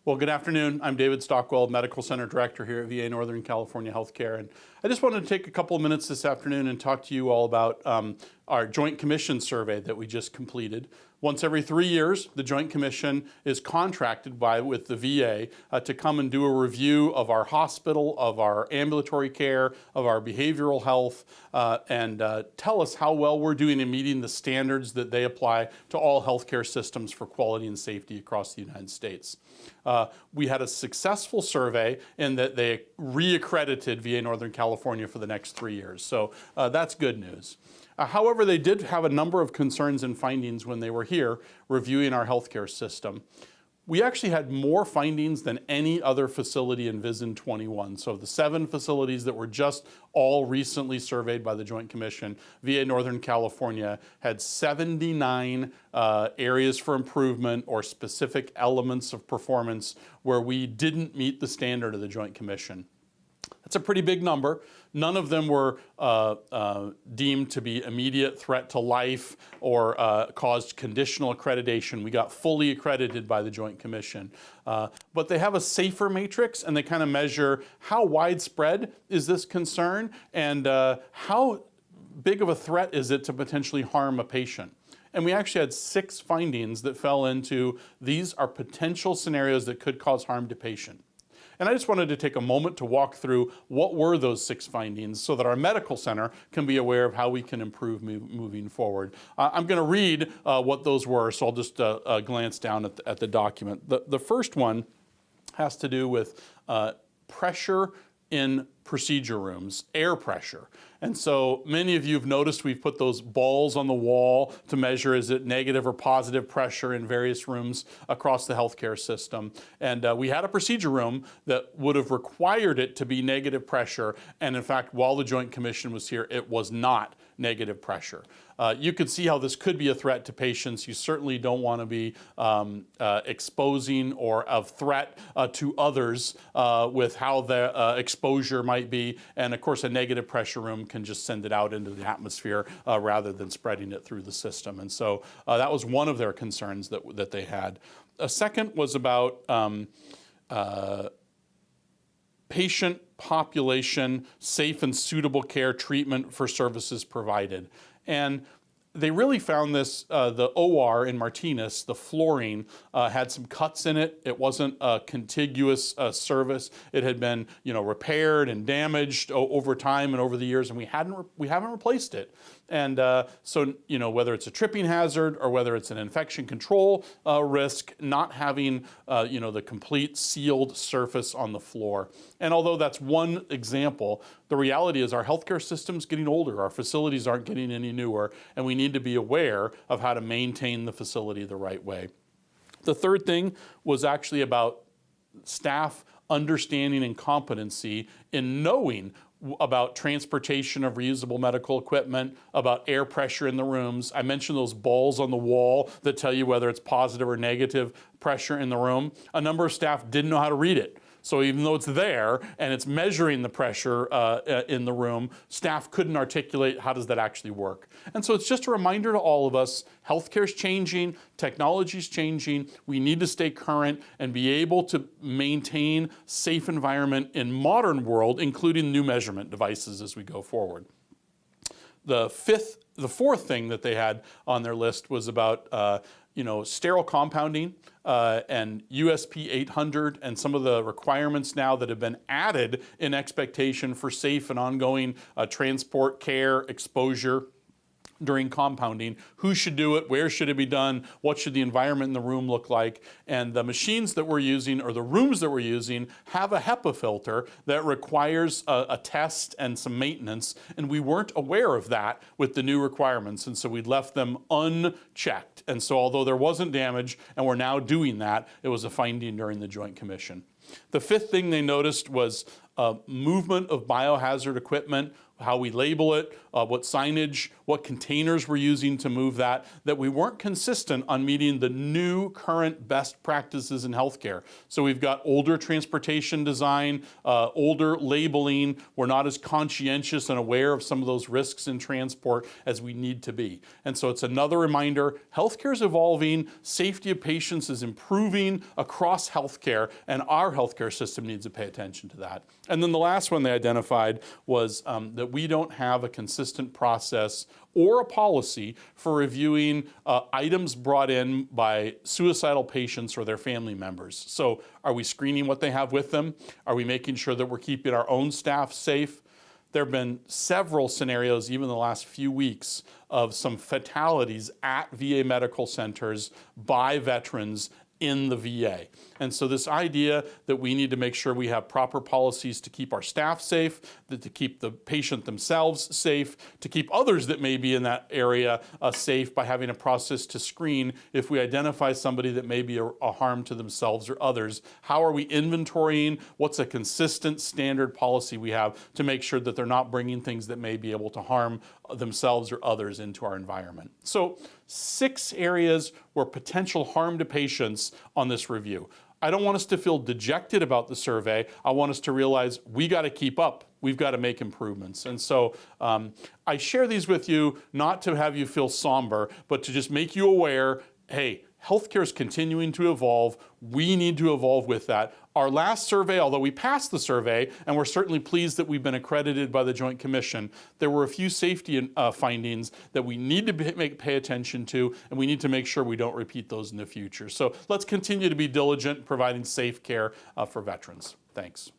Well, good afternoon. I'm David Stockwell, Medical Center Director here at VA Northern California Healthcare. And I just wanted to take a couple of minutes this afternoon and talk to you all about our Joint Commission survey that we just completed. Once every 3 years, the Joint Commission is contracted with the VA to come and do a review of our hospital, of our ambulatory care, of our behavioral health, and tell us how well we're doing in meeting the standards that they apply to all healthcare systems for quality and safety across the United States. We had a successful survey in that they reaccredited VA Northern California for the next 3 years. So that's good news. However, they did have a number of concerns and findings when they were here reviewing our healthcare system. We actually had more findings than any other facility in VISN 21. So the 7 facilities that were just all recently surveyed by the Joint Commission, VA Northern California had 79 areas for improvement or specific elements of performance where we didn't meet the standard of the Joint Commission. That's a pretty big number. None of them were deemed to be immediate threat to life or caused conditional accreditation. We got fully accredited by the Joint Commission. But they have a safer matrix, and they kind of measure how widespread is this concern and how big of a threat is it to potentially harm a patient. And we actually had 6 findings that fell into these are potential scenarios that could cause harm to patient. And I just wanted to take a moment to walk through what were those 6 findings so that our medical center can be aware of how we can improve moving forward. I'm going to read what those were, so I'll just glance down at the document. The first one has to do with pressure in procedure rooms, air pressure. And so many of you have noticed we've put those balls on the wall to measure is it negative or positive pressure in various rooms across the healthcare system. And we had a procedure room that would have required it to be negative pressure. And in fact, while the Joint Commission was here, it was not negative pressure. You could see how this could be a threat to patients. You certainly don't want to be exposing or of threat to others with how the exposure might be. And of course, a negative pressure room can just send it out into the atmosphere rather than spreading it through the system. And so that was one of their concerns that they had. A second was about patient population, safe and suitable care treatment for services provided. And they really found this, the OR in Martinez, the flooring, had some cuts in it. It wasn't a contiguous service. It had been, repaired and damaged over time and over the years, and we haven't replaced it. And so, whether it's a tripping hazard or whether it's an infection control risk, not having, the complete sealed surface on the floor. And although that's one example, the reality is our healthcare system's getting older. Our facilities aren't getting any newer, and we need to be aware of how to maintain the facility the right way. The third thing was actually about staff understanding and competency in knowing about transportation of reusable medical equipment, about air pressure in the rooms. I mentioned those balls on the wall that tell you whether it's positive or negative pressure in the room. A number of staff didn't know how to read it. So even though it's there and it's measuring the pressure in the room, staff couldn't articulate how does that actually work. And so it's just a reminder to all of us, healthcare's changing, technology's changing, we need to stay current and be able to maintain safe environment in modern world, including new measurement devices as we go forward. The fourth thing that they had on their list was about sterile compounding and USP 800 and some of the requirements now that have been added in expectation for safe and ongoing transport, care, exposure during compounding. Who should do it? Where should it be done? What should the environment in the room look like? And the machines that we're using or the rooms that we're using have a HEPA filter that requires a test and some maintenance. And we weren't aware of that with the new requirements. And so we left them unchecked. And so although there wasn't damage and we're now doing that, it was a finding during the Joint Commission. The fifth thing they noticed was movement of biohazard equipment how we label it, what signage, what containers we're using to move that we weren't consistent on meeting the new current best practices in healthcare. So we've got older transportation design, older labeling. We're not as conscientious and aware of some of those risks in transport as we need to be. And so it's another reminder, healthcare is evolving, safety of patients is improving across healthcare, and our healthcare system needs to pay attention to that. And then the last one they identified was that we don't have a consistent process or a policy for reviewing items brought in by suicidal patients or their family members. So are we screening what they have with them? Are we making sure that we're keeping our own staff safe? There have been several scenarios, even in the last few weeks, of some fatalities at VA medical centers by veterans in the VA. And so this idea that we need to make sure we have proper policies to keep our staff safe, to keep the patient themselves safe, to keep others that may be in that area safe by having a process to screen if we identify somebody that may be a harm to themselves or others. How are we inventorying? What's a consistent standard policy we have to make sure that they're not bringing things that may be able to harm themselves or others into our environment? So 6 areas where potential harm to patients on this review. I don't want us to feel dejected about the survey. I want us to realize we got to keep up. We've got to make improvements. And so I share these with you not to have you feel somber, but to just make you aware, hey, healthcare is continuing to evolve. We need to evolve with that. Our last survey, although we passed the survey, and we're certainly pleased that we've been accredited by the Joint Commission, there were a few safety findings that we need to pay attention to, and we need to make sure we don't repeat those in the future. So let's continue to be diligent in providing safe care for veterans. Thanks.